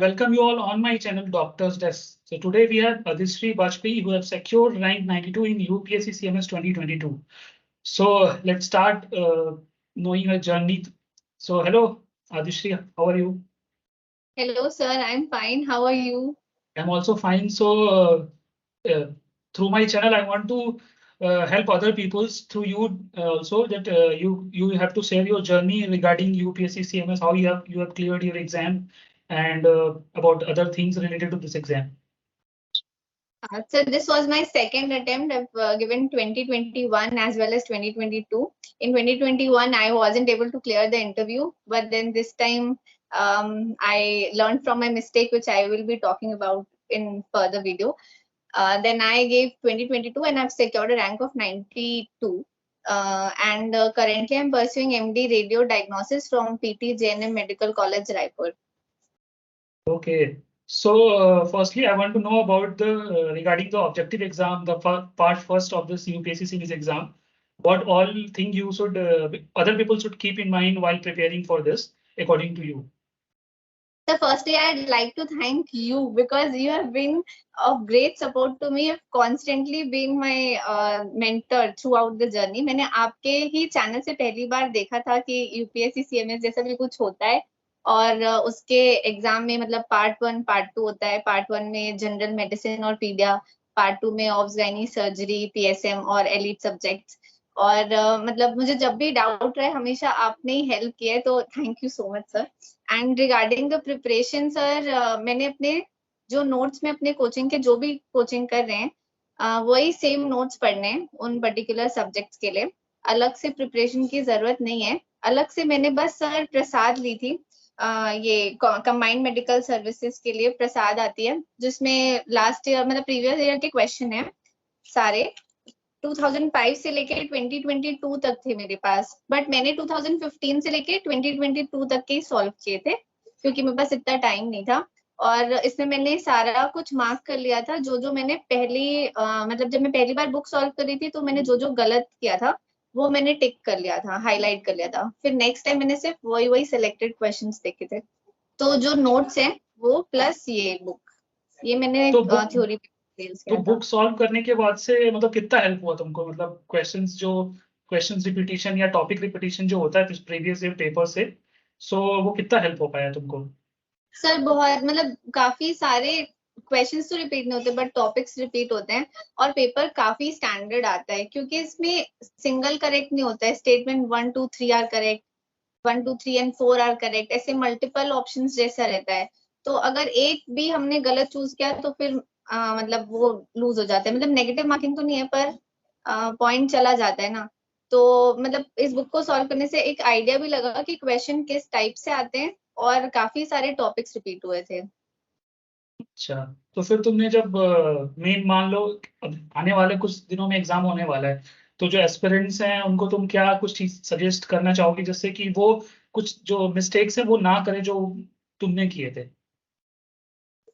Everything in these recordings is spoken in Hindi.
welcome you all on my channel Doctor's Desk. So today we have Adhishree Bajpayee who have secured rank 92 in UPSC CMS 2022. So let's start knowing her journey. So hello Adhishree, how are you? Hello sir, I'm fine. How are you? I'm also fine. So through my channel I want to help other people through you also that you have to share your journey regarding UPSC CMS, how you have cleared your exam and about other things related to this exam. So this was my second attempt. I've given 2021 as well as 2022. In 2021, I wasn't able to clear the interview, but then this time I learned from my mistake, which I will be talking about in further video. Then I gave 2022 and I've secured a rank of 92. And currently I'm pursuing MD Radio Diagnosis from PT JNM Medical College, Raipur. Okay. So, firstly, I want to know about the regarding the objective exam, the part first of this UPSC series exam. What all thing you should other people should keep in mind while preparing for this, according to you? So firstly, I'd like to thank you because you have been of great support to me. You've constantly been my mentor throughout the journey. मैंने आपके ही चैनल से पहली बार देखा था कि यूपीएससी सीएमएस जैसा भी कुछ होता है और उसके एग्जाम में मतलब पार्ट 1 पार्ट 2 होता है. पार्ट 1 में जनरल मेडिसिन और पीडिया, पार्ट 2 में ऑब्स गायनी सर्जरी, पीएसएम और एलिट सब्जेक्ट्स. और मतलब मुझे जब भी डाउट रहे हमेशा आपने ही हेल्प किया है, तो thank you so much sir. And regarding the preparation sir, मैंने अपने जो नोट्स में अपने कोचिंग के जो भी कोचिंग कर रहे हैं वही सेम नोट्स पढ़ने हैं उन पर्टिकुलर सब्जेक्ट्स के लिए. अलग से प्रिपरेशन की जरूरत नहीं है. अलग से मैंने बस सर प्रसाद ली थी. ये कंबाइंड मेडिकल सर्विसेज के लिए प्रसाद आती है जिसमें लास्ट ईयर मतलब प्रीवियस ईयर के क्वेश्चन है सारे 2005 से लेके 2022 तक थे मेरे पास. बट मैंने 2015 से लेके 2022 तक के ही सॉल्व किए थे क्योंकि मेरे पास इतना टाइम नहीं था. और इसमें मैंने सारा कुछ मार्क कर लिया था. जो मैंने पहली मतलब जब मैं पहली बार बुक सॉल्व करी थी तो मैंने जो गलत किया था वो मैंने टिक कर लिया था, हाईलाइट कर लिया था. फिर नेक्स्ट टाइम मैंने सिर्फ वही सिलेक्टेड क्वेश्चंस देखे थे. तो जो नोट्स हैं वो प्लस ये बुक, ये मैंने थ्योरी तो बुक सॉल्व करने के बाद से मतलब कितना हेल्प हुआ तुमको, मतलब क्वेश्चंस रिपीटिशन या टॉपिक रिपीटिशन जो होता है प्रीवियस ईयर पेपर से, सो वो कितना हेल्प हो पाया तुमको? सर बहुत मतलब काफी सारे क्वेश्चंस तो रिपीट नहीं होते बट टॉपिक्स रिपीट होते हैं और पेपर काफी स्टैंडर्ड आता है क्योंकि इसमें सिंगल करेक्ट नहीं होता है. Statement 1 2 3 are correct, 1 2 3 and 4 are correct, ऐसे मल्टीपल ऑप्शंस जैसा रहता है. तो अगर एक भी हमने गलत चूज किया तो फिर मतलब वो लूज हो जाता है. मतलब नेगेटिव मार्किंग तो नहीं है पर पॉइंट चला जाता है ना. तो मतलब इस बुक को सॉल्व करने से एक आइडिया भी लगा कि क्वेश्चन किस टाइप से आते हैं और काफी सारे टॉपिक्स रिपीट हुए थे. अच्छा, तो फिर तुमने जब मेन मान लो अब आने वाले कुछ दिनों में एग्जाम होने वाला है, तो जो एस्पिरेंट्स हैं उनको तुम क्या कुछ चीज सजेस्ट करना चाहोगे जिससे कि वो कुछ जो मिस्टेक्स है वो ना करें जो तुमने किए थे?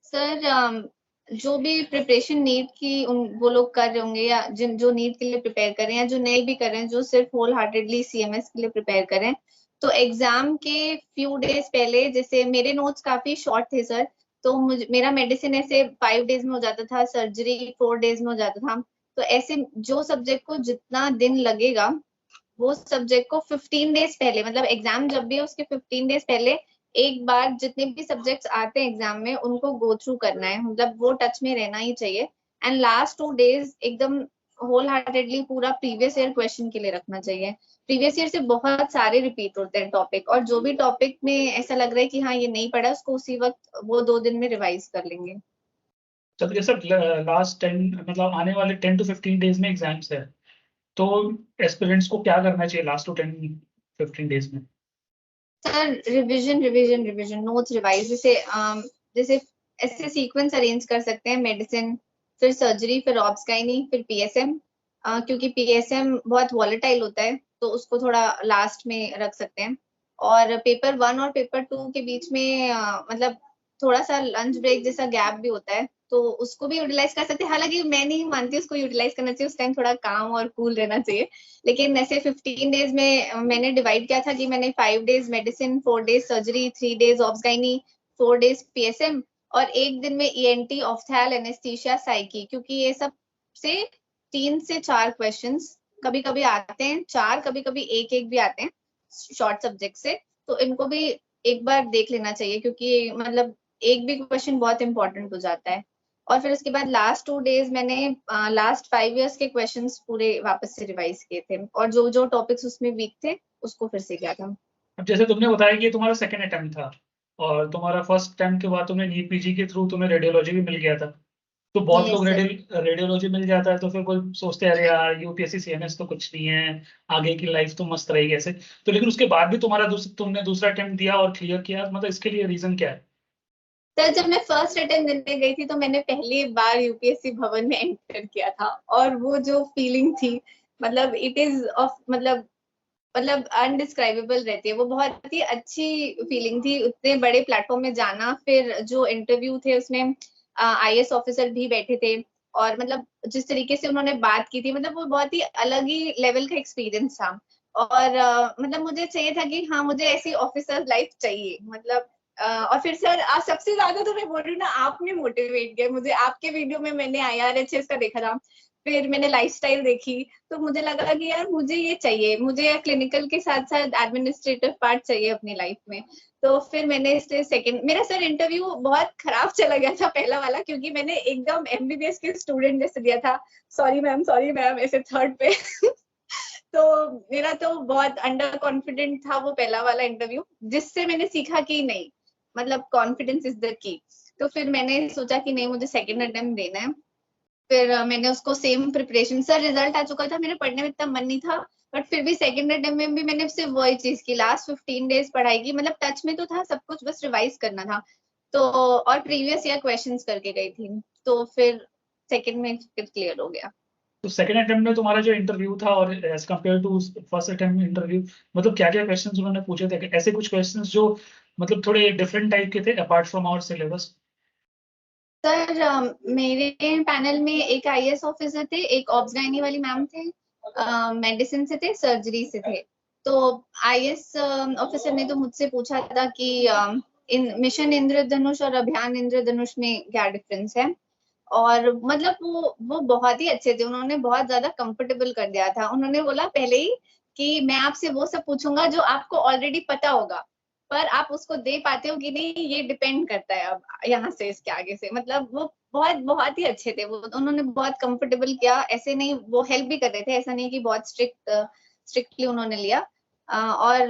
सर जो भी प्रिपरेशन नीट की वो लोग कर रहे होंगे या जो नीट के लिए प्रिपेयर कर रहे हैं या जो नहीं भी कर रहे हैं, जो सिर्फ होल हार्टेडली सीएमएस के लिए प्रिपेयर कर रहे हैं, तो एग्जाम के फ्यू डेज पहले, जैसे मेरे नोट्स काफी शॉर्ट थे सर, तो मेरा मेडिसिन ऐसे 5 डेज में हो जाता था, सर्जरी 4 डेज में हो जाता था. तो ऐसे जो सब्जेक्ट को जितना दिन लगेगा वो सब्जेक्ट को 15 डेज पहले, मतलब एग्जाम जब भी है उसके 15 डेज पहले एक बार जितने भी सब्जेक्ट्स आते हैं एग्जाम में उनको गो थ्रू करना है. मतलब वो टच में रहना ही चाहिए. एंड लास्ट 2 डेज एकदम होल हार्टेडली पूरा प्रीवियस ईयर क्वेश्चन के लिए रखना चाहिए. प्रीवियस ईयर से बहुत सारे रिपीट होते हैं टॉपिक, और जो भी टॉपिक में ऐसा लग रहा है कि हाँ ये नहीं पढ़ा उसको उसी वक्त वो 2 दिन में रिवाइज कर लेंगे. चलो जैसे लास्ट 10 मतलब आने वाले 10 to 15 डेज में एग्जाम्स है, तो एस्पिरेंट्स को क्या करना चाहिए लास्ट टू 10-15 डेज में? Sir revision revision revision, notes revise, जैसे ऐसे सीक्वेंस अरेंज कर सकते हैं. मेडिसिन, फिर सर्जरी, फिर ऑब्स गायनी, फिर पीएसएम. क्योंकि पीएसएम बहुत वॉलेटाइल होता है तो उसको थोड़ा लास्ट में रख सकते हैं. और पेपर 1 और पेपर 2 के बीच में मतलब थोड़ा सा लंच ब्रेक जैसा गैप भी होता है तो उसको भी यूटिलाइज कर सकते हैं. हालांकि मैं नहीं मानती उसको यूटिलाइज करना चाहिए, उस टाइम थोड़ा काम और कूल रहना चाहिए. लेकिन ऐसे 15 डेज में मैंने डिवाइड किया था कि मैंने 5 days medicine, 4 days surgery, 3 days obs gynae, 4 days PSM और एक दिन में ENT, ऑफ्थैल, एनेस्थीसिया, साइकी, क्योंकि ये सब से 3 से 4 क्वेश्चंस कभी कभी आते हैं, 4 कभी कभी एक भी आते हैं शॉर्ट सब्जेक्ट से, तो इनको भी एक बार देख लेना चाहिए, क्योंकि मतलब एक भी क्वेश्चन बहुत इंपॉर्टेंट हो जाता है। और फिर उसके बाद लास्ट 2 डेज मैंने लास्ट 5 इयर्स के क्वेश्चंस पूरे वापस से रिवाइज किए थे, और जो जो टॉपिक्स उसमें वीक थे उसको फिर से किया था। अब जैसे तुमने बताया कि ये तुम्हारा सेकंड अटेम्प्ट था और तुम्हारा फर्स्ट अटेम्प्ट के बाद तुम्हें नीट पीजी के थ्रू तुम्हें रेडियोलॉजी भी मिल गया था, तो बहुत यस लोग सर। रेडियोलॉजी मिल जाता है तो फिर कोई सोचते हैं अरे यार यूपीएससी सीएमएस तो कुछ नहीं है, आगे की लाइफ तो मस्त रहेगी ऐसे, तो लेकिन उसके बाद भी तुमने दूसरा अटेम्प्ट दिया और क्लियर किया, मतलब इसके लिए रीजन क्या है? सर जब मैं फर्स्ट अटेम्प्ट देने गई थी तो मैंने पहली बार यूपीएससी भवन में एंटर किया था, और वो जो फीलिंग थी, मतलब इट इज ऑफ मतलब अनडिस्क्राइबेबल रहती है, वो बहुत ही अच्छी फीलिंग थी उतने बड़े प्लेटफॉर्म में जाना। फिर जो इंटरव्यू थे उसमें आईएएस ऑफिसर भी बैठे थे, और मतलब जिस तरीके से उन्होंने बात की थी, मतलब वो बहुत ही अलग ही लेवल का एक्सपीरियंस था। और मतलब मुझे चाहिए था कि हाँ मुझे ऐसी ऑफिसर लाइफ चाहिए, मतलब और फिर सर सबसे ज्यादा तो मैं बोल रही हूँ ना, आपने मोटिवेट किया मुझे, आपके वीडियो में मैंने IRHS का देखा था, फिर मैंने लाइफस्टाइल देखी, तो मुझे लगा कि यार मुझे ये चाहिए, मुझे क्लिनिकल के साथ साथ एडमिनिस्ट्रेटिव पार्ट चाहिए अपनी लाइफ में। तो फिर मैंने इसलिए सेकंड, मेरा सर इंटरव्यू बहुत खराब चला गया था पहला वाला, क्योंकि मैंने एकदम MBBS के स्टूडेंट जैसे दिया था, सॉरी मैम ऐसे थर्ड पे तो मेरा तो बहुत अंडर कॉन्फिडेंट था वो पहला वाला इंटरव्यू, जिससे मैंने सीखा कि नहीं, मतलब कॉन्फिडेंस इज द की। तो फिर मैंने सोचा कि नहीं मुझे सेकंड अटेम्प्ट देना है। फिर मैंने उसको सेम प्रिपरेशन, सर रिजल्ट आ चुका था, मेरे पढ़ने में इतना मन नहीं था, बट फिर भी सेकंड अटेम्प्ट में भी मैंने सिर्फ वही चीज की, लास्ट 15 डेज पढ़ाई की, मतलब टच में तो था सब कुछ, बस रिवाइज करना था। तो और प्रीवियस ईयर क्वेश्चंस करके गई थी, तो फिर सेकंड में फिर क्लियर हो गया। तो सेकंड अटेम्प्ट में तुम्हारा जो इंटरव्यू था और as compare to first attempt interview, मतलब क्या क्या क्वेश्चंस उन्होंने पूछे थे, ऐसे कुछ क्वेश्चंस जो मतलब थोड़े डिफरेंट टाइप के थे apart from our syllabus? Sir मेरे पैनल में एक IAS ऑफिसर थे, एक ऑब्स गायनी वाली मैम थे, मेडिसिन से थे, सर्जरी से थे। तो IAS ऑफिसर ने तो मुझसे पूछा था कि इन मिशन इंद्रधनुष और अभियान इंद्रधनुष में क्या डिफरेंस है, और मतलब वो बहुत ही अच्छे थे, उन्होंने बहुत ज्यादा कंफर्टेबल कर दिया था। उन्होंने बोला पहले ही कि मैं आपसे वो सब पूछूंगा जो आपको ऑलरेडी पता होगा, पर आप उसको दे पाते हो कि नहीं ये डिपेंड करता है अब यहाँ से इसके आगे से, मतलब वो बहुत बहुत ही अच्छे थे वो, उन्होंने बहुत कंफर्टेबल किया, ऐसे नहीं वो हेल्प भी कर रहे थे, ऐसा नहीं कि बहुत स्ट्रिक्टली उन्होंने लिया। और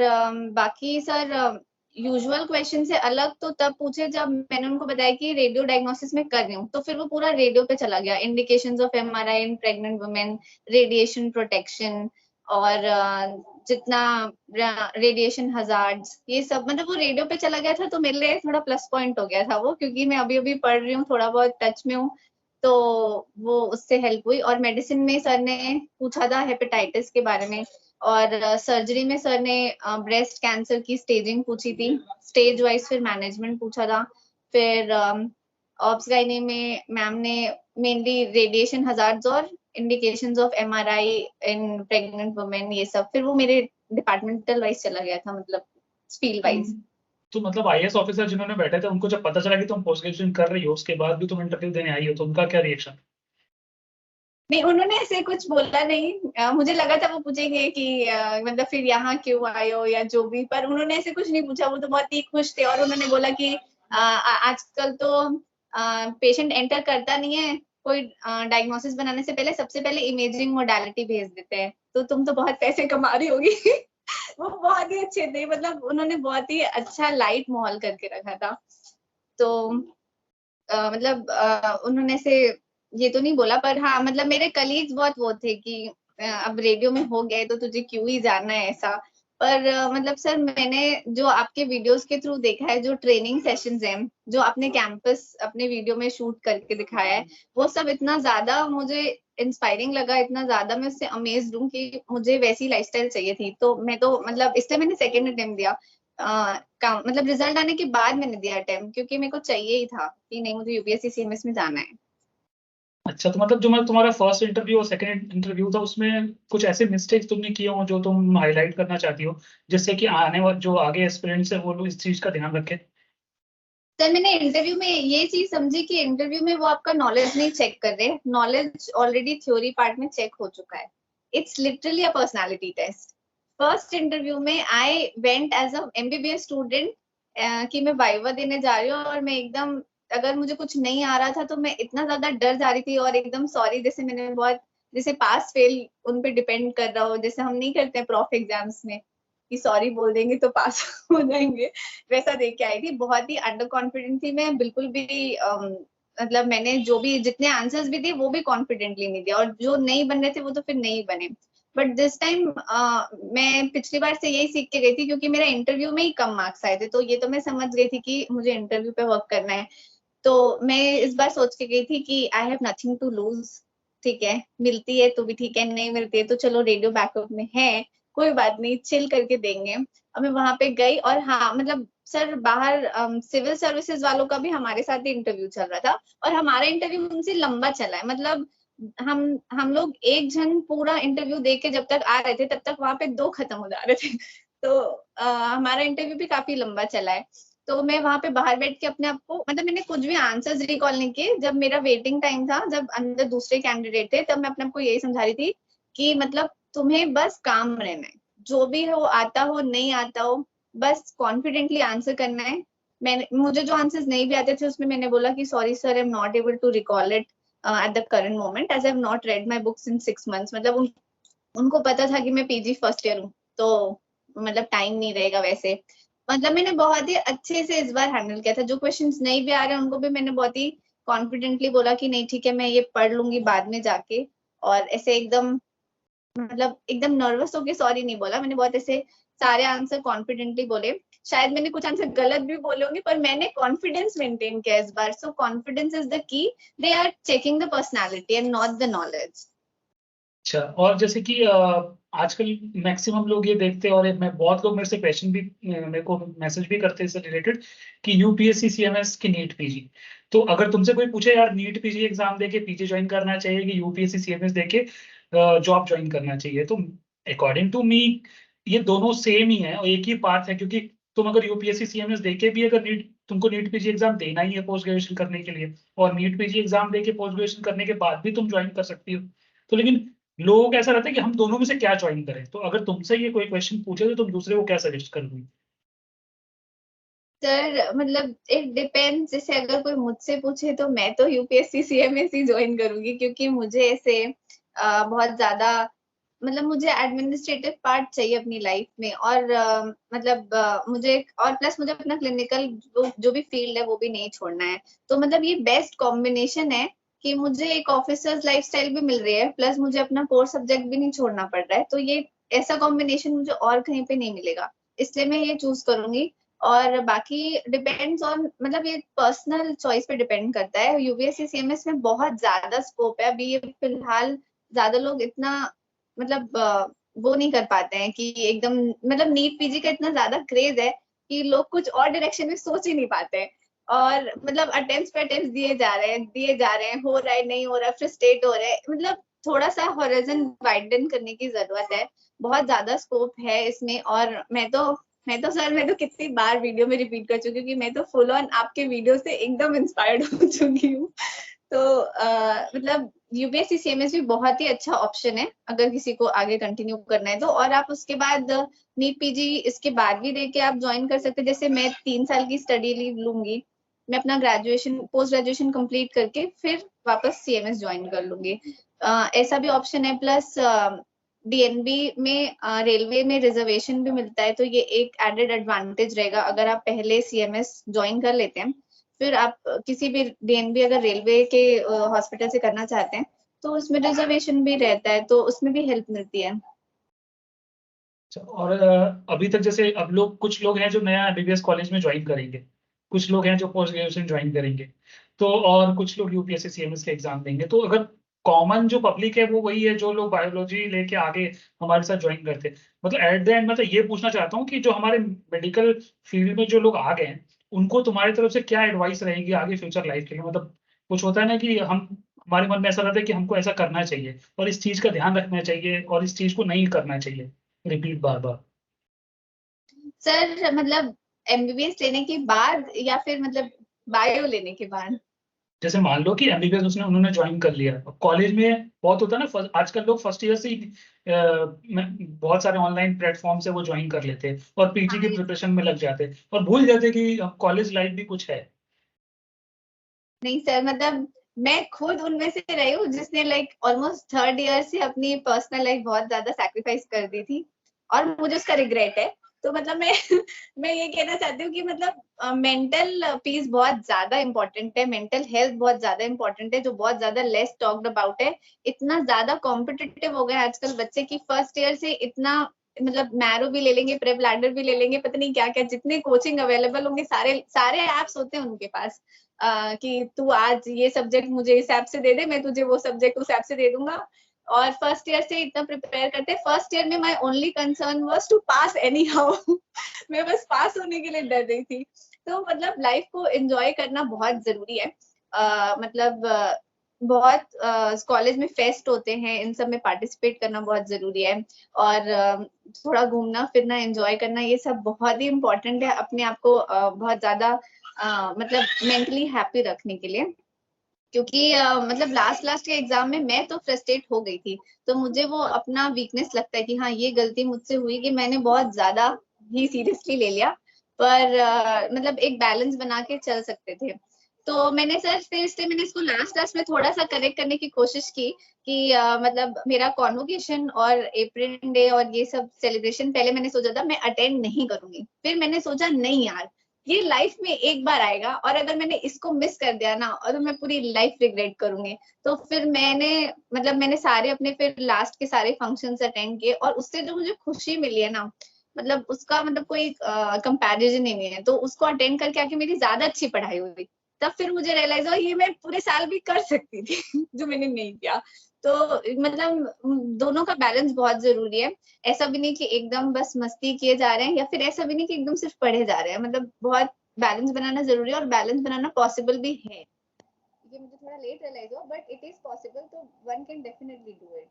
बाकी सर यूजुअल क्वेश्चन से अलग तो तब पूछे जब मैंने उनको बताया कि रेडियो डायग्नोसिस में कर रही हूँ, तो फिर वो पूरा रेडियो पे चला गया, indications of MRI in pregnant women, radiation protection, और जितना रेडिएशन हजार्ड्स, ये सब, मतलब वो रेडियो पे चला गया था, तो मेरे लिए थोड़ा प्लस पॉइंट हो गया था वो, क्योंकि मैं अभी अभी पढ़ रही हूँ, थोड़ा बहुत टच में हूँ, तो वो उससे हेल्प हुई। और मेडिसिन में सर ने पूछा था हेपेटाइटिस के बारे में, और सर्जरी में सर ने ब्रेस्ट कैंसर की स्टेजिंग पूछी थी, स्टेज वाइज, फिर मैनेजमेंट पूछा था। फिर ऑब्स गायनी में मैम ने मेनली रेडिएशन हजार्ड्स और indications of MRI in pregnant women, ये सब, फिर वो मेरे डिपार्टमेंटल वाइज चला गया था, मतलब फील्ड वाइज। तो मतलब आईएएस ऑफिसर जिन्होंने बैठे थे उनको जब पता चला कि तुम पोस्ट ग्रेजुएशन कर रही हो उसके बाद भी तुम इंटरव्यू देने आई हो, तो उनका क्या रिएक्शन? नहीं उन्होंने ऐसे कुछ बोला नहीं, मुझे लगा था वो पूछेंगे कि मतलब फिर यहाँ क्यों आए हो या जो भी, पर उन्होंने ऐसे कुछ नहीं पूछा, वो तो बहुत ही खुश थे, और उन्होंने बोला कि आजकल तो पेशेंट एंटर करता नहीं है, कोई डायग्नोसिस बनाने से पहले सबसे पहले इमेजिंग मोडालिटी भेज देते हैं, तो तुम तो बहुत पैसे कमा रही होगी वो बहुत ही अच्छे थे, मतलब उन्होंने बहुत ही अच्छा लाइट माहौल करके रखा था। तो मतलब उन्होंने से ये तो नहीं बोला, पर हाँ मतलब मेरे कलीग्स बहुत वो थे कि अब रेडियो में हो गए तो तुझे क्यों ही जाना है ऐसा। पर मतलब सर मैंने जो आपके वीडियोस के थ्रू देखा है, जो ट्रेनिंग सेशंस हैं, जो आपने कैंपस अपने वीडियो में शूट करके दिखाया है, वो सब इतना ज्यादा मुझे इंस्पायरिंग लगा, इतना ज्यादा मैं उससे अमेज्ड हूँ कि मुझे वैसी लाइफस्टाइल चाहिए थी। तो मैं तो मतलब इसलिए मैंने सेकंड अटेम्प्ट दिया, मतलब रिजल्ट आने के बाद मैंने दिया अटेम्प्ट, क्योंकि मेरे को चाहिए ही था कि नहीं मुझे यूपीएससी सीएमएस में जाना है। अच्छा, तो मतलब जो मैं तुम्हारा फर्स्ट इंटरव्यू और सेकंड इंटरव्यू था उसमें कुछ ऐसे मिस्टेक्स तुमने किए हो जो तुम हाईलाइट करना चाहती हो, जिससे कि आने वाले जो आगे एस्पिरेंट्स है वो लोग इस चीज का ध्यान रखें? सर मैंने इंटरव्यू में ये चीज समझी कि इंटरव्यू में वो आपका नॉलेज नहीं चेक कर रहे, नॉलेज ऑलरेडी थ्योरी पार्ट में चेक हो चुका है। It's literally a personality test. First interview में I went as a MBBS student कि मैं वाइवा देने जा रही हूँ और मैं एकदम, अगर मुझे कुछ नहीं आ रहा था तो मैं इतना ज्यादा डर जा रही थी और एकदम सॉरी, जैसे मैंने बहुत, जैसे पास फेल उन पे डिपेंड कर रहा हो, जैसे हम नहीं करते प्रॉफ एग्जाम्स में कि सॉरी बोल देंगे तो पास हो जाएंगे, वैसा देख के आई थी। बहुत ही अंडर कॉन्फिडेंट थी मैं, बिल्कुल भी मतलब मैंने जो भी जितने आंसर्स भी दिए वो भी कॉन्फिडेंटली नहीं दिया, और जो नहीं बन रहे थे वो तो फिर नहीं बने। बट दिस टाइम मैं पिछली बार से यही सीख के गई थी, क्योंकि मेरा इंटरव्यू में ही कम मार्क्स आए थे, तो ये तो मैं समझ गई थी कि मुझे इंटरव्यू पे वर्क करना है। तो मैं इस बार सोच के गई थी कि I have nothing to lose, ठीक है, मिलती है तो भी ठीक है, नहीं मिलती है तो चलो रेडियो बैकअप में है, कोई बात नहीं, चिल करके देंगे। अब मैं वहां पे गई और हाँ मतलब सर बाहर सिविल सर्विसेज वालों का भी हमारे साथ ही इंटरव्यू चल रहा था, और हमारा इंटरव्यू उनसे लंबा चला है। मतलब हम लोग एक जन पूरा इंटरव्यू दे के जब तक आ रहे थे तब तक वहां पे दो खत्म हो जा रहे थे। तो हमारा इंटरव्यू भी काफी लंबा चला है। तो मैं वहां पे बाहर बैठ के अपने आप को, मतलब मैंने कुछ भी आंसर्स रिकॉल नहीं किए, जब मेरा वेटिंग टाइम था, जब अंदर दूसरे कैंडिडेट थे, तब मैं अपने आप को यही समझा रही थी कि मतलब तुम्हें बस काम रहना है, जो भी हो, आता हो नहीं आता हो, बस कॉन्फिडेंटली आंसर करना है। मैंने, मुझे जो आंसर्स नहीं भी आते थे उसमें मैंने बोला कि sorry sir, I am not able to recall it at the current moment as I have not read my books in 6 months। मतलब उनको पता था कि मैं पीजी फर्स्ट ईयर हूँ, तो मतलब टाइम नहीं रहेगा वैसे। मतलब मैंने बहुत ही अच्छे से इस बार हैंडल किया था, जो क्वेश्चंस नहीं भी आ रहे हैं उनको भी मैंने बहुत ही कॉन्फिडेंटली बोला कि नहीं ठीक है, मैं ये पढ़ लूंगी बाद में जाके। और ऐसे एकदम, मतलब एकदम नर्वस होके सॉरी नहीं बोला मैंने, बहुत ऐसे सारे आंसर कॉन्फिडेंटली बोले। शायद मैंने कुछ आंसर गलत भी बोले होंगे, पर मैंने कॉन्फिडेंस मेंटेन किया इस बार। So confidence is the key, they are checking the personality and not the knowledge. अच्छा, और जैसे कि आजकल मैक्सिमम लोग ये देखते हैं, और मैं बहुत लोग मेरे से क्वेश्चन भी मेरे को मैसेज भी करते हैं इससे रिलेटेड कि यूपीएससी सीएमएस की नीट पीजी। तो अगर तुमसे कोई पूछे यार नीट पीजी एग्जाम देके पीजी ज्वाइन करना चाहिए कि यूपीएससी सीएमएस देके जॉब ज्वाइन करना चाहिए, तो अकॉर्डिंग टू मी ये दोनों सेम ही है और एक ही पाथ है। क्योंकि तुम अगर यूपीएससी सीएमएस देके भी अगर तुमको नीट पीजी एग्जाम देना ही है पोस्ट ग्रेजुएशन करने के लिए, और नीट पीजी एग्जाम देके पोस्ट ग्रेजुएशन करने के बाद भी तुम ज्वाइन कर सकती हो। तो लेकिन लोगों को ऐसा रहता है कि हम दोनों में से क्या ज्वाइन करें। तो अगर तुमसे ये कोई क्वेश्चन पूछे तो तुम दूसरे को क्या सजेस्ट करोगी? सर मतलब इट डिपेंड्स, जैसे अगर कोई मुझसे पूछे तो मैं तो यूपीएससी सीएमएस ही ज्वाइन करूंगी, क्योंकि मुझे ऐसे बहुत ज्यादा, मतलब मुझे एडमिनिस्ट्रेटिव पार्ट चाहिए अपनी लाइफ में, और मतलब मुझे, और प्लस मुझे अपना क्लिनिकल जो भी फील्ड है वो भी नहीं छोड़ना है। तो मतलब ये बेस्ट कॉम्बिनेशन है कि मुझे एक ऑफिसर्स लाइफस्टाइल भी मिल रही है, प्लस मुझे अपना कोर सब्जेक्ट भी नहीं छोड़ना पड़ रहा है। तो ये ऐसा कॉम्बिनेशन मुझे और कहीं पे नहीं मिलेगा, इसलिए मैं ये चूज करूंगी। और बाकी डिपेंड्स ऑन, मतलब ये पर्सनल चॉइस पे डिपेंड करता है। यूपीएससी सीएमएस में बहुत ज्यादा स्कोप है, अभी ये फिलहाल ज्यादा लोग इतना, मतलब वो नहीं कर पाते हैं कि एकदम, मतलब नीट पीजी का इतना ज्यादा क्रेज है कि लोग कुछ और डायरेक्शन में सोच ही नहीं पाते हैं। और मतलब अटेम्प्ट्स पे अटेम्प्ट्स दिए जा रहे हैं, हो रहा है नहीं हो रहा है, फ्रस्ट्रेट हो रहा है। मतलब थोड़ा सा हॉरिजन वाइडन करने की जरूरत है, बहुत ज्यादा स्कोप है इसमें। और मैं तो कितनी बार वीडियो में रिपीट कर चुकी हूँ कि मैं तो फुल ऑन आपके वीडियो से एकदम इंस्पायर्ड हो चुकी हूँ। तो मतलब यूपीएससी सीएमएस भी बहुत ही अच्छा ऑप्शन है अगर किसी को आगे कंटिन्यू करना है तो। और आप उसके बाद नीट पीजी इसके बाद भी देके आप ज्वाइन कर सकते हैं। जैसे मैं 3 साल की स्टडी लीव लूंगी, मैं अपना ग्रेजुएशन पोस्ट ग्रेजुएशन कंप्लीट करके फिर वापस सीएमएस ज्वाइन कर लूंगी। ऐसा भी ऑप्शन है। प्लस डीएनबी में रेलवे में रिजर्वेशन भी मिलता है, तो ये एक एडेड एडवांटेज रहेगा अगर आप पहले सीएमएस ज्वाइन कर लेते हैं। फिर आप किसी भी डीएनबी अगर रेलवे के हॉस्पिटल से करना चाहते हैं तो उसमें रिजर्वेशन भी रहता है, तो उसमें भी हेल्प मिलती है। अच्छा, और अभी तक जैसे अब लोग, कुछ लोग हैं जो नया एमबीबीएस कॉलेज में ज्वाइन करेंगे, कुछ लोग हैं जो पोस्ट ग्रेजुएशन ज्वाइन करेंगे, तो और कुछ लोग यूपीएससी सीएमएस के एग्जाम देंगे। तो अगर कॉमन जो पब्लिक है वो वही है जो लोग बायोलॉजी लेके आगे हमारे साथ ज्वाइन करते हैं, मतलब एट द एंड मतलब ये पूछना चाहता हूँ कि जो हमारे मेडिकल फील्ड में जो लोग आ गए हैं उनको तुम्हारी तरफ से क्या एडवाइस रहेगी आगे फ्यूचर लाइफ के लिए? मतलब कुछ होता है ना कि हम, हमारे मन में ऐसा रहता है कि हमको ऐसा करना चाहिए और इस चीज का ध्यान रखना चाहिए और इस चीज को नहीं करना चाहिए, रिपीट बार बार। सर मतलब एमबीबीएस लेने के बाद या फिर मतलब बायो लेने के बाद। जैसे मान लो कि एमबीबीएस उन्होंने ज्वाइन कर लिया, कॉलेज में बहुत होता है ना, आजकल लोग फर्स्ट ईयर से ही बहुत सारे ऑनलाइन प्लेटफॉर्म से वो ज्वाइन कर लेते हैं और पीजी की प्रिपरेशन में लग जाते हैं और भूल जाते कि कॉलेज लाइफ भी कुछ है। नहीं सर, मतलब मैं खुद उनमें से रही हूँ जिसने लाइक ऑलमोस्ट थर्ड ईयर से अपनी पर्सनल लाइफ बहुत ज्यादा सैक्रिफाइस कर दी थी और मुझे उसका रिग्रेट है। तो मतलब मैं मैं ये कहना चाहती हूँ कि मतलब मेंटल पीस बहुत ज्यादा इंपॉर्टेंट है, मेंटल हेल्थ बहुत ज्यादा इंपॉर्टेंट है, जो बहुत ज्यादा लेस टॉक्ड अबाउट है। इतना ज्यादा कॉम्पिटिटिव हो गया आजकल बच्चे की फर्स्ट ईयर से इतना, मतलब मैरो भी ले लेंगे, प्रेप लैडर भी ले लेंगे, पता नहीं क्या क्या जितने कोचिंग अवेलेबल होंगे, सारे सारे एप्स होते हैं उनके पास। कि तू आज ये सब्जेक्ट मुझे इस ऐप से दे दे, मैं तुझे वो सब्जेक्ट उस ऐप से दे दूंगा। और फर्स्ट ईयर से इतना प्रिपेयर करते हैं। फर्स्ट ईयर में my only concern was to pass anyhow मैं बस पास होने के लिए डर रही थी। तो मतलब लाइफ को एंजॉय करना बहुत जरूरी है। मतलब बहुत कॉलेज में फेस्ट होते हैं, इन सब में पार्टिसिपेट करना बहुत जरूरी है। और थोड़ा घूमना फिरना एंजॉय करना, ये सब बहुत ही इम्पोर्टेंट है अपने आप को बहुत ज्यादा मतलब मेंटली हैप्पी रखने के लिए। क्योंकि मतलब लास्ट लास्ट के एग्जाम में मैं तो फ्रस्ट्रेट हो गई थी। तो मुझे वो अपना वीकनेस लगता है कि हाँ, ये गलती मुझसे हुई कि मैंने बहुत ज्यादा ही सीरियसली ले लिया। पर मतलब एक बैलेंस बना के चल सकते थे। तो मैंने सर फिर इसलिए मैंने इसको लास्ट लास्ट में थोड़ा सा करेक्ट करने की कोशिश की कि मतलब मेरा कॉन्वोकेशन और अप्रैन डे और ये सब सेलिब्रेशन पहले मैंने सोचा था मैं अटेंड नहीं करूंगी। फिर मैंने सोचा नहीं यार, ये लाइफ में एक बार आएगा और अगर मैंने इसको मिस कर दिया ना, और मैं पूरी लाइफ रिग्रेट करूंगी। तो फिर मैंने सारे अपने फिर लास्ट के सारे फंक्शंस अटेंड किए और उससे जो मुझे खुशी मिली है ना, मतलब उसका मतलब कोई कंपैरिजन ही नहीं है। तो उसको अटेंड करके आके मेरी ज्यादा अच्छी पढ़ाई हुई। तब फिर मुझे रियलाइज हुआ ये मैं पूरे साल भी कर सकती थी जो मैंने नहीं किया। तो मतलब दोनों का बैलेंस बहुत जरूरी है। ऐसा भी नहीं कि एकदम बस मस्ती किए जा रहे हैं, या फिर ऐसा भी नहीं कि एकदम सिर्फ पढ़े जा रहे हैं। मतलब बहुत बैलेंस बनाना जरूरी है और बैलेंस बनाना पॉसिबल भी है। ये मुझे थोड़ा लेट रियलाइज हुआ, बट इट इज पॉसिबल, तो one can definitely do it.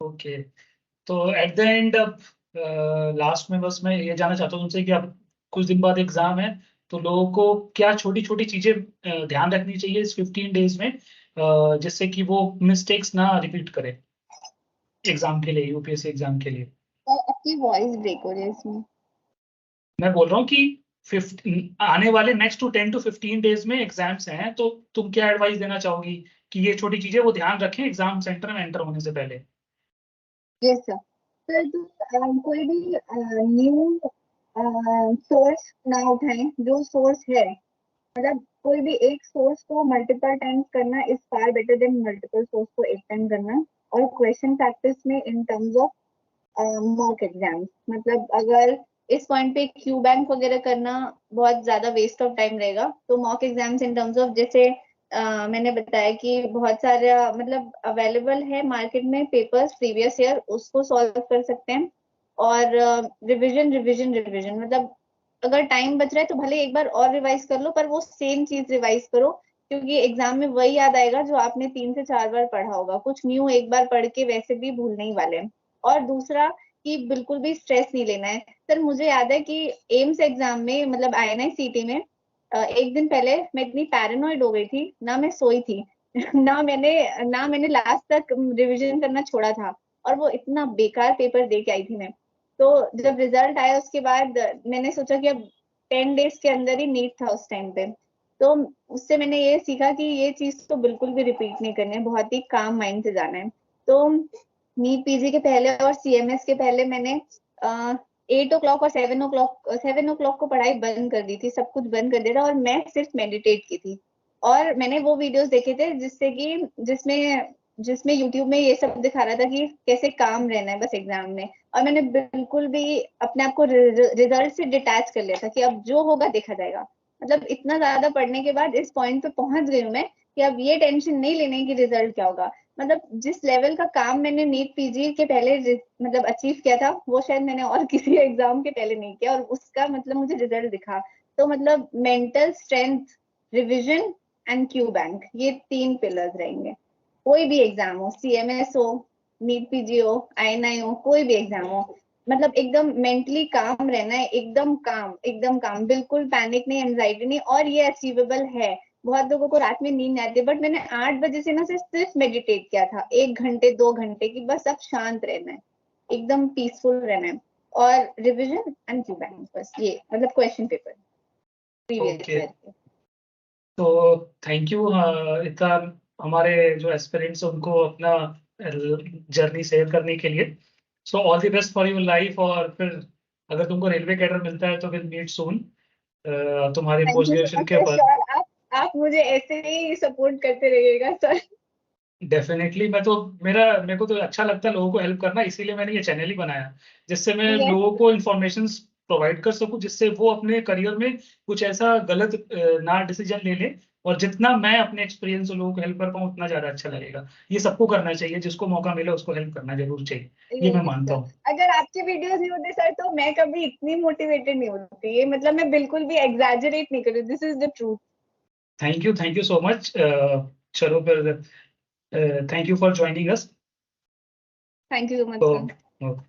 Okay, तो एट द एंड अब लास्ट में बस मैं ये जानना चाहता हूँ तुमसे कि अब कुछ दिन बाद एग्जाम है, तो लोगों को क्या छोटी छोटी चीजें ध्यान रखनी चाहिए इस 15 डेज में, जिससे कि वो मिस्टेक्स ना रिपीट करे एग्जाम के लिए, यूपीएससी एग्जाम के लिए। और आपकी वॉइस ब्रेक हो रही है इसमें। मैं बोल रहा हूँ कि आने वाले नेक्स्ट टू 10 to 15 डेज में एग्जाम्स हैं, तो तुम क्या एडवाइस देना चाहोगी कि ये छोटी चीजें वो ध्यान रखें एग्जाम सेंटर में एंटर होने से पहले। Yes sir. सर तो कोई भी न्यू सोर्स ना उठाएं। जो सोर्स है, मतलब कोई भी एक सोर्स को मल्टीपल टाइम्स करना is far better than multiple source को एक टाइम करना। और क्वेश्चन प्रैक्टिस में in terms of mock exams, मतलब अगर इस पॉइंट पे क्यू बैंक वगैरह करना बहुत ज्यादा वेस्ट ऑफ टाइम रहेगा, तो mock exams in terms of जैसे मैंने बताया कि बहुत सारा मतलब अवेलेबल है मार्केट में पेपर्स प्रीवियस ईयर, उसको सॉल्व कर सकते हैं। और रिवीजन रिवीजन रिवीजन, मतलब अगर टाइम बच रहा है तो भले एक बार और रिवाइज कर लो, पर वो सेम चीज रिवाइज करो। क्योंकि एग्जाम में वही याद आएगा जो आपने 3 से 4 बार पढ़ा होगा। कुछ न्यू एक बार पढ़ के वैसे भी भूलने ही वाले हैं। और दूसरा कि बिल्कुल भी स्ट्रेस नहीं लेना है। सर मुझे याद है कि एम्स एग्जाम में, मतलब आईएनआई सीटी में, एक दिन पहले मैं इतनी पैरानॉइड हो गई थी ना, मैं सोई थी ना मैंने लास्ट तक रिवीजन करना छोड़ा था। और वो इतना बेकार पेपर दे के आई थी मैं। तो जब रिजल्ट आया उसके बाद मैंने सोचा कि अब 10 डेज के अंदर ही नीट था उस टाइम पे। तो उससे मैंने ये सीखा कि ये चीज तो बिल्कुल भी रिपीट नहीं करनी है, बहुत ही काम माइंड से जाना है। तो नीट पीजी के पहले और सीएमएस के पहले मैंने 8 o'clock और 7 o'clock को पढ़ाई बंद कर दी थी, सब कुछ बंद कर दिया था और मैं सिर्फ मेडिटेट की थी। और मैंने वो वीडियोस देखे थे जिससे कि जिसमें जिसमें यूट्यूब में ये सब दिखा रहा था कि कैसे काम रहना है बस एग्जाम में। और मैंने बिल्कुल भी अपने आप को रिजल्ट से डिटैच कर लिया था कि अब जो होगा देखा जाएगा। मतलब इतना ज्यादा पढ़ने के बाद इस पॉइंट पे पहुंच गई हूँ मैं कि अब ये टेंशन नहीं लेने की रिजल्ट क्या होगा। मतलब जिस लेवल का काम मैंने नीट पीजी के पहले मतलब अचीव किया था, वो शायद मैंने और किसी एग्जाम के पहले नहीं किया, और उसका मतलब मुझे रिजल्ट दिखा। तो मतलब mental strength, revision and Q bank, ये 3 पिलर्स रहेंगे। कोई भी एग्जाम हो, सीएमएस हो, नीट पीजी हो, आईएनआई हो, कोई भी एग्जाम हो, मतलब एकदम मेंटली काम रहना है, एकदम काम, बिल्कुल पैनिक नहीं, एंजाइटी नहीं, और ये अचीवेबल है। बहुत लोगों को रात में नींद नहीं आती, बट मैंने 8 बजे से ना सिर्फ मेडिटेट किया था, 1 घंटे 2 घंटे की, बस अब शांत रहना है, एकदम पीसफुल रहना है, और रिविजन एंड रिवाइज, बस ये मतलब question paper previous okay, year के। तो थैंक यू इतना हमारे जो एस्पिरेंट्स उनको अपना जर्नी शेयर करने के लिए। So all the best for your life, और फिर अगर तुमको रेलवे कैडर मिलता है तो विल मीट सून तुम्हारे थैंक पोस्ट यू ग्रेजुएशन सो के मच बाद। श्योर, आप मुझे ऐसे ही सपोर्ट करते रहिएगा सर। डेफिनेटली, मेरे को तो अच्छा लगता है लोगों को हेल्प करना, इसीलिए मैंने ये चैनल ही बनाया, जिससे मैं यस लोगों को इन्फॉर्मेशन प्रोवाइड कर सकूं, जिससे वो अपने करियर में कुछ ऐसा गलत ना डिसीजन ले ले, और जितना मैं अपने एक्सपीरियंस से लोगों को हेल्प कर पाऊँ उतना ज्यादा अच्छा लगेगा। ये सबको करना चाहिए, जिसको मौका मिले उसको हेल्प करना जरूर चाहिए, ये मैं यस मानता सर, हूँ। अगर आपके वीडियोस नहीं होते सर तो मैं कभी इतनी मोटिवेटेड नहीं होती, ये मतलब मैं बिल्कुल भी एग्जैजरेट नहीं कर रही, this is the truth. Thank you so much. चलो फिर, thank you for joining us. Thank you so much sir. तो